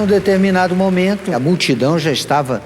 Num determinado momento, a multidão já estava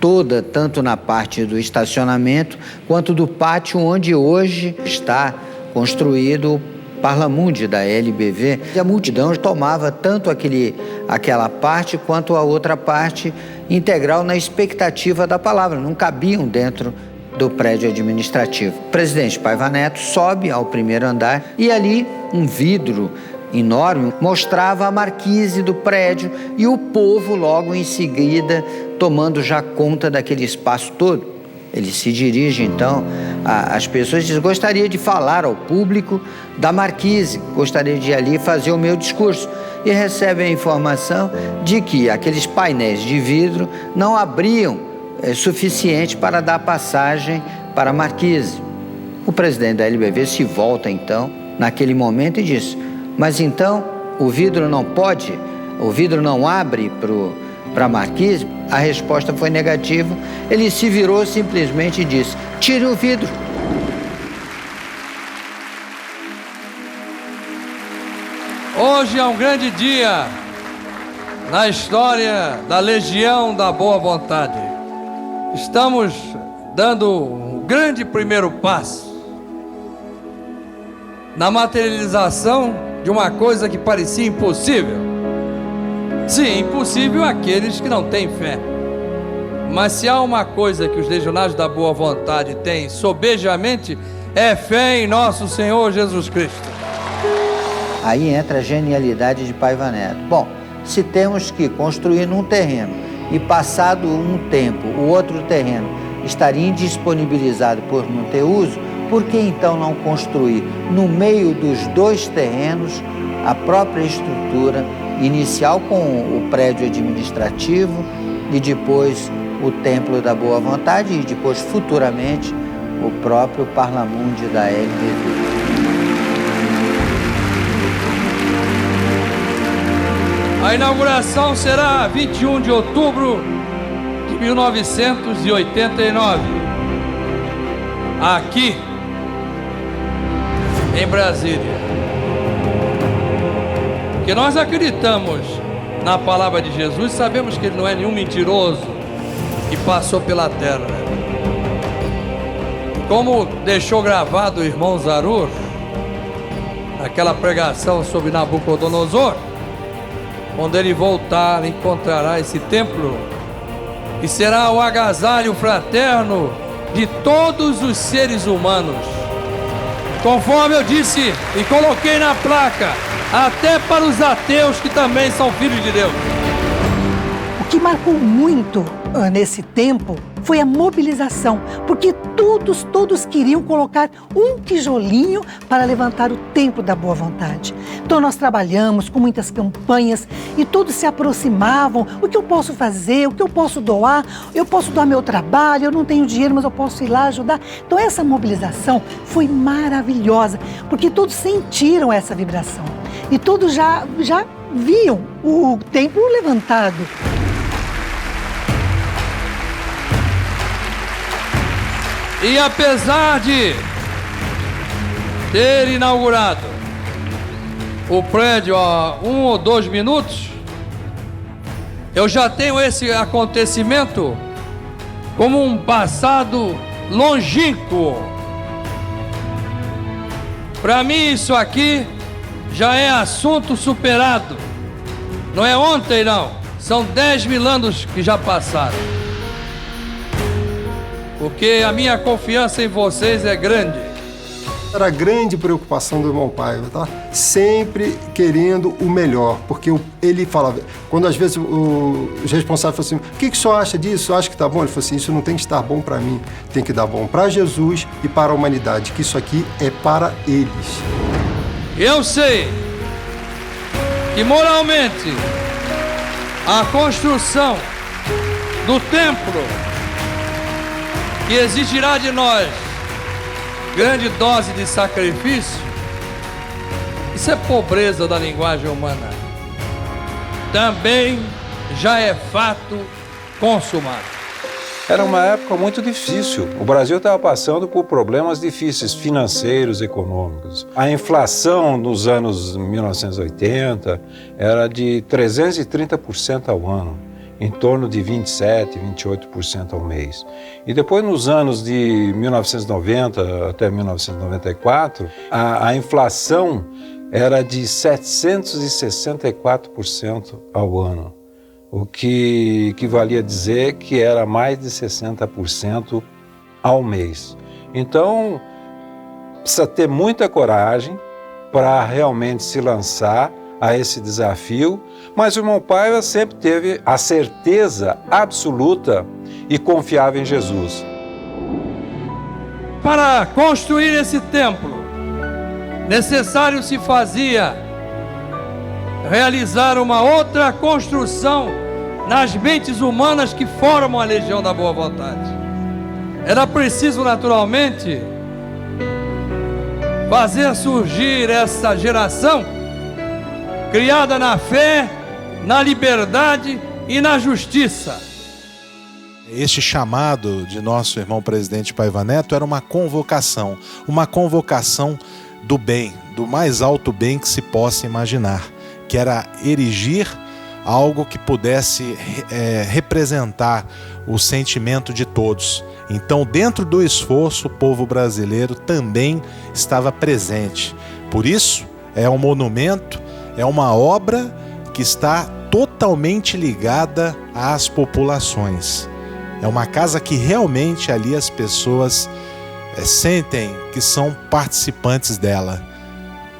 toda, tanto na parte do estacionamento, quanto do pátio onde hoje está construído o Parlamundi da LBV. E a multidão tomava tanto aquela parte quanto a outra parte integral na expectativa da palavra, não cabiam dentro do prédio administrativo. O presidente Paiva Neto sobe ao primeiro andar e ali um vidro enorme mostrava a marquise do prédio e o povo logo em seguida tomando já conta daquele espaço todo. Ele se dirige então às pessoas e diz: gostaria de falar ao público da marquise, gostaria de ir ali fazer o meu discurso. E recebe a informação de que aqueles painéis de vidro não abriam suficiente para dar passagem para a marquise. O presidente da LBV se volta então naquele momento e diz: mas então o vidro não pode, o vidro não abre para a marquise? A resposta foi negativa. Ele se virou simplesmente e disse: tire o vidro. Hoje é um grande dia na história da Legião da Boa Vontade. Estamos dando um grande primeiro passo na materialização de uma coisa que parecia impossível. Sim, impossível àqueles que não têm fé. Mas se há uma coisa que os legionários da Boa Vontade têm sobejamente, é fé em nosso Senhor Jesus Cristo. Aí entra a genialidade de Paiva Neto. Bom, se temos que construir num terreno e passado um tempo o outro terreno estaria indisponibilizado por não ter uso, por que então não construir no meio dos dois terrenos a própria estrutura inicial com o prédio administrativo e depois o Templo da Boa Vontade e depois futuramente o próprio Parlamundi da LBV? A inauguração será 21 de outubro de 1989, aqui em Brasília. Porque nós acreditamos na palavra de Jesus, sabemos que ele não é nenhum mentiroso que passou pela terra. Como deixou gravado o irmão Zarur, naquela pregação sobre Nabucodonosor, quando ele voltar, encontrará esse templo, que será o agasalho fraterno de todos os seres humanos. Conforme eu disse e coloquei na placa, até para os ateus que também são filhos de Deus. O que marcou muito nesse tempo foi a mobilização, porque todos queriam colocar um tijolinho para levantar o Templo da Boa Vontade. Então nós trabalhamos com muitas campanhas e todos se aproximavam. O que eu posso fazer? O que eu posso doar? Eu posso doar meu trabalho, eu não tenho dinheiro, mas eu posso ir lá ajudar. Então essa mobilização foi maravilhosa, porque todos sentiram essa vibração e todos já viam o templo levantado. E apesar de ter inaugurado o prédio há 1 ou 2 minutos, eu já tenho esse acontecimento como um passado longínquo. Para mim isso aqui já é assunto superado. Não é ontem não, são 10.000 anos que já passaram. Porque a minha confiança em vocês é grande. Era a grande preocupação do irmão Paiva, tá? Sempre querendo o melhor, porque ele falava, quando às vezes os responsáveis falam assim, o que o senhor acha disso? Acha que tá bom? Ele falou assim, isso não tem que estar bom para mim, tem que dar bom para Jesus e para a humanidade, que isso aqui é para eles. Eu sei que moralmente a construção do templo que exigirá de nós grande dose de sacrifício, isso é pobreza da linguagem humana, também já é fato consumado. Era uma época muito difícil. O Brasil estava passando por problemas difíceis, financeiros, econômicos. A inflação nos anos 1980 era de 330% ao ano, em torno de 27%, 28% ao mês. E depois, nos anos de 1990 até 1994, a inflação era de 764% ao ano, o que equivalia a dizer que era mais de 60% ao mês. Então, precisa ter muita coragem para realmente se lançar a esse desafio, mas o irmão Paiva sempre teve a certeza absoluta e confiava em Jesus. Para construir esse templo, necessário se fazia realizar uma outra construção nas mentes humanas que formam a Legião da Boa Vontade. Era preciso, naturalmente, fazer surgir essa geração criada na fé, na liberdade e na justiça. Este chamado de nosso irmão presidente Paiva Neto era uma convocação do bem, do mais alto bem que se possa imaginar, que era erigir algo que pudesse representar o sentimento de todos. Então, dentro do esforço, o povo brasileiro também estava presente. Por isso, é um monumento, é uma obra que está totalmente ligada às populações. É uma casa que realmente ali as pessoas sentem que são participantes dela,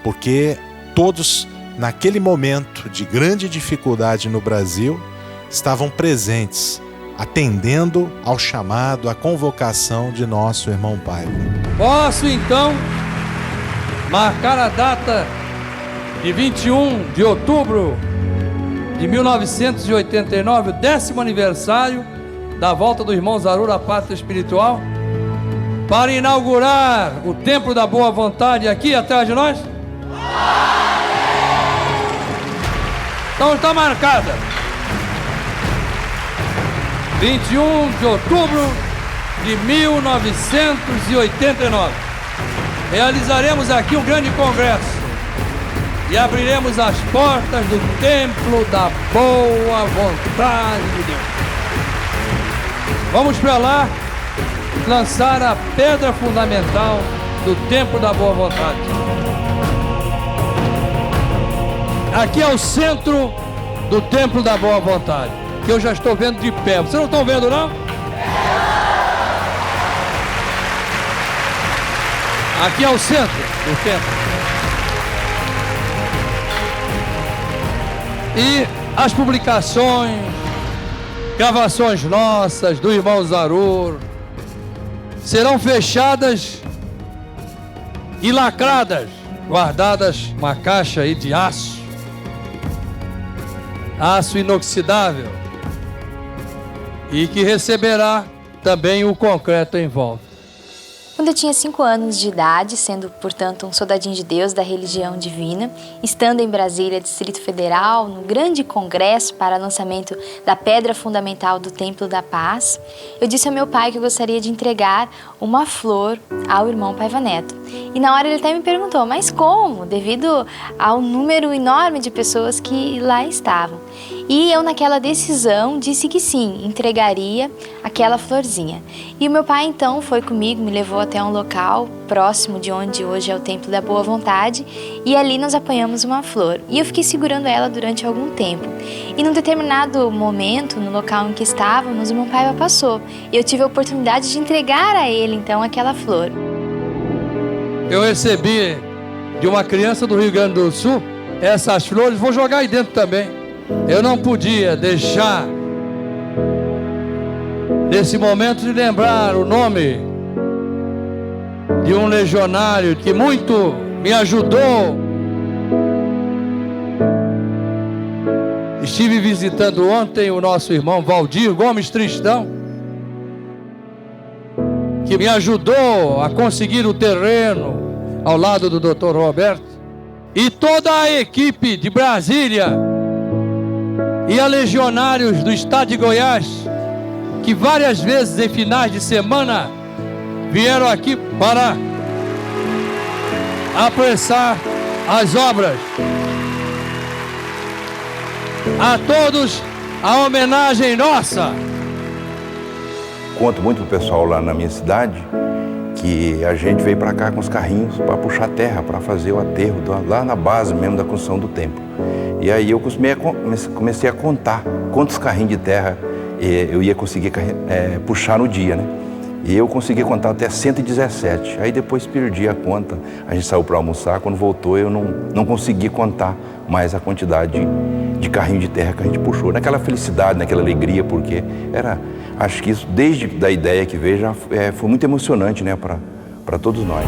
porque todos, naquele momento de grande dificuldade no Brasil, estavam presentes, atendendo ao chamado, à convocação de nosso irmão Paiva. Posso, então, marcar a data de 21 de outubro de 1989, o 10º aniversário da volta do irmão Zarur à pátria espiritual, para inaugurar o Templo da Boa Vontade aqui atrás de nós? Então está marcada. 21 de outubro de 1989. Realizaremos aqui um grande congresso e abriremos as portas do Templo da Boa Vontade de Deus. Vamos para lá lançar a pedra fundamental do Templo da Boa Vontade. Aqui é o centro do Templo da Boa Vontade, que eu já estou vendo de pé. Vocês não estão vendo, não? Aqui é o centro do templo. E as publicações, gravações nossas, do irmão Zarur, serão fechadas e lacradas, guardadas numa caixa aí de aço inoxidável, e que receberá também o concreto em volta. Quando eu tinha 5 anos de idade, sendo, portanto, um soldadinho de Deus da religião divina, estando em Brasília, Distrito Federal, no grande congresso para lançamento da pedra fundamental do Templo da Paz, eu disse ao meu pai que eu gostaria de entregar uma flor ao irmão Paiva Neto. E na hora ele até me perguntou, mas como? Devido ao número enorme de pessoas que lá estavam. E eu, naquela decisão, disse que sim, entregaria aquela florzinha. E o meu pai, então, foi comigo, me levou até um local próximo de onde hoje é o Templo da Boa Vontade, e ali nós apanhamos uma flor. E eu fiquei segurando ela durante algum tempo. E num determinado momento, no local em que estávamos, o meu pai passou. E eu tive a oportunidade de entregar a ele, então, aquela flor. Eu recebi de uma criança do Rio Grande do Sul essas flores, vou jogar aí dentro também. Eu não podia deixar nesse momento de lembrar o nome de um legionário que muito me ajudou. Estive visitando ontem o nosso irmão Valdir Gomes Tristão, que me ajudou a conseguir o terreno ao lado do Dr. Roberto, e toda a equipe de Brasília e a legionários do estado de Goiás que várias vezes em finais de semana vieram aqui para apressar as obras. A todos a homenagem nossa. Conto muito pro pessoal lá na minha cidade que a gente veio para cá com os carrinhos para puxar terra, para fazer o aterro lá na base mesmo da construção do templo. E aí eu comecei a contar quantos carrinhos de terra eu ia conseguir puxar no dia, né? E eu consegui contar até 117. Aí depois perdi a conta. A gente saiu para almoçar, quando voltou eu não consegui contar mais a quantidade de carrinho de terra que a gente puxou. Naquela felicidade, naquela alegria, porque acho que isso, desde a ideia que veio, já foi muito emocionante, né, para todos nós.